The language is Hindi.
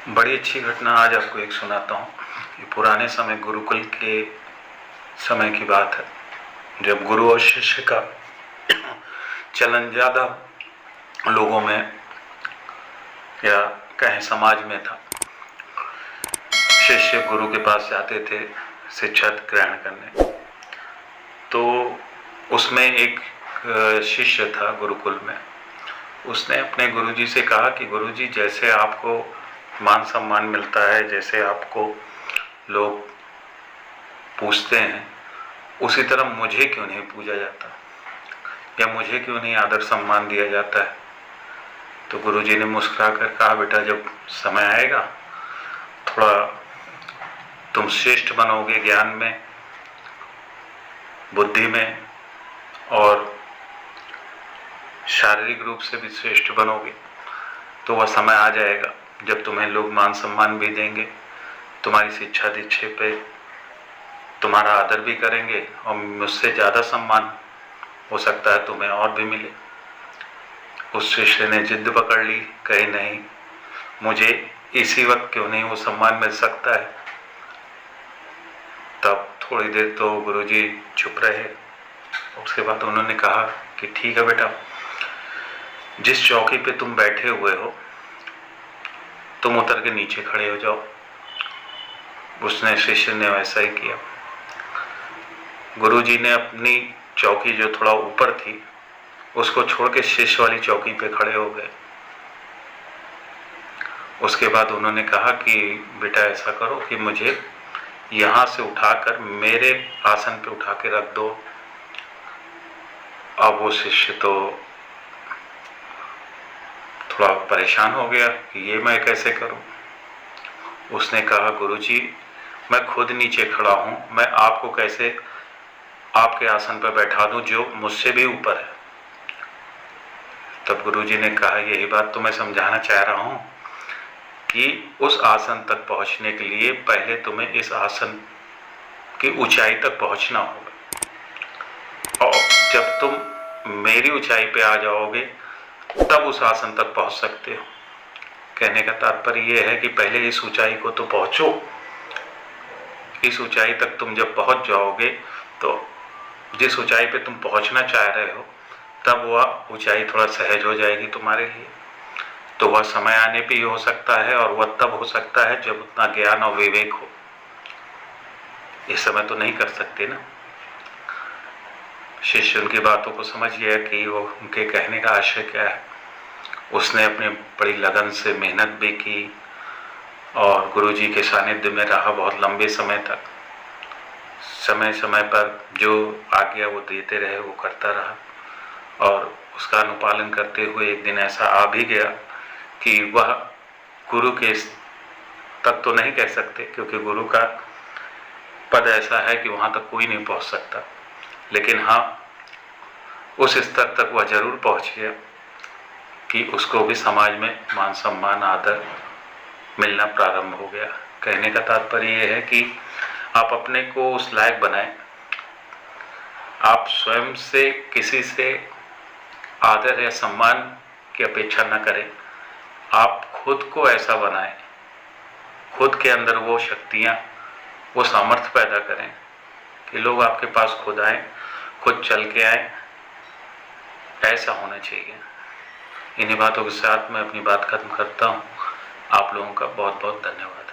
बड़ी अच्छी घटना आज आपको एक सुनाता हूँ। ये पुराने समय गुरुकुल के समय की बात है, जब गुरु और शिष्य का चलन ज़्यादा लोगों में या कहें समाज में था। शिष्य गुरु के पास जाते थे शिक्षा ग्रहण करने। तो उसमें एक शिष्य था गुरुकुल में। उसने अपने गुरुजी से कहा कि गुरुजी, जैसे आपको मान सम्मान मिलता है, जैसे आपको लोग पूछते हैं, उसी तरह मुझे क्यों नहीं पूजा जाता या मुझे क्यों नहीं आदर सम्मान दिया जाता है। तो गुरुजी ने मुस्कुरा कर कहा, बेटा, जब समय आएगा थोड़ा तुम श्रेष्ठ बनोगे, ज्ञान में, बुद्धि में और शारीरिक रूप से भी श्रेष्ठ बनोगे, तो वह समय आ जाएगा जब तुम्हें लोग मान सम्मान भी देंगे, तुम्हारी शिक्षा दीक्षा पे तुम्हारा आदर भी करेंगे और मुझसे ज़्यादा सम्मान हो सकता है तुम्हें और भी मिले। उस शिष्य ने जिद पकड़ ली, कही नहीं, मुझे इसी वक्त क्यों नहीं वो सम्मान मिल सकता है। तब थोड़ी देर तो गुरुजी चुप रहे। उसके बाद उन्होंने कहा कि ठीक है बेटा, जिस चौकी पे तुम बैठे हुए हो तुम उतर के नीचे खड़े हो जाओ। उसने शिष्य ने वैसा ही किया। गुरुजी ने अपनी चौकी जो थोड़ा ऊपर थी उसको छोड़ के शिष्य वाली चौकी पे खड़े हो गए। उसके बाद उन्होंने कहा कि बेटा ऐसा करो कि मुझे यहाँ से उठाकर मेरे आसन पे उठा के रख दो। अब वो शिष्य तो थोड़ा परेशान हो गया कि ये मैं कैसे करूं। उसने कहा, गुरुजी, मैं खुद नीचे खड़ा हूं, मैं आपको कैसे आपके आसन पर बैठा दूं जो मुझसे भी ऊपर है। तब गुरुजी ने कहा, यही बात तो मैं समझाना चाह रहा हूं कि उस आसन तक पहुंचने के लिए पहले तुम्हें इस आसन की ऊंचाई तक पहुंचना होगा, और जब तुम मेरी ऊंचाई पे आ जाओगे तब उस आसन तक पहुंच सकते हो। कहने का तात्पर्य यह है कि पहले इस ऊंचाई को तो पहुंचो। इस ऊंचाई तक तुम जब पहुंच जाओगे तो जिस ऊंचाई पे तुम पहुंचना चाह रहे हो तब वह ऊंचाई थोड़ा सहज हो जाएगी तुम्हारे लिए। तो वह समय आने पे ही हो सकता है और वह तब हो सकता है जब उतना ज्ञान और विवेक हो। इस समय तो नहीं कर सकते ना। शिष्य उनकी बातों को समझ गया कि वो उनके कहने का आशय क्या है। उसने अपने बड़ी लगन से मेहनत भी की और गुरुजी के सानिध्य में रहा बहुत लंबे समय तक। समय समय पर जो आज्ञा वो देते रहे वो करता रहा और उसका अनुपालन करते हुए एक दिन ऐसा आ भी गया कि वह गुरु के तक तो नहीं कह सकते, क्योंकि गुरु का पद ऐसा है कि वहाँ तक कोई नहीं पहुँच सकता, लेकिन हाँ, उस स्तर तक वह जरूर पहुँच गया कि उसको भी समाज में मान सम्मान आदर मिलना प्रारंभ हो गया। कहने का तात्पर्य यह है कि आप अपने को उस लायक बनाएं। आप स्वयं से किसी से आदर या सम्मान की अपेक्षा न करें। आप खुद को ऐसा बनाएं, खुद के अंदर वो शक्तियाँ, वो सामर्थ्य पैदा करें कि लोग आपके पास खुद आएं, खुद चल के आएं। ऐसा होना चाहिए। इन्हीं बातों के साथ मैं अपनी बात खत्म करता हूँ। आप लोगों का बहुत बहुत धन्यवाद।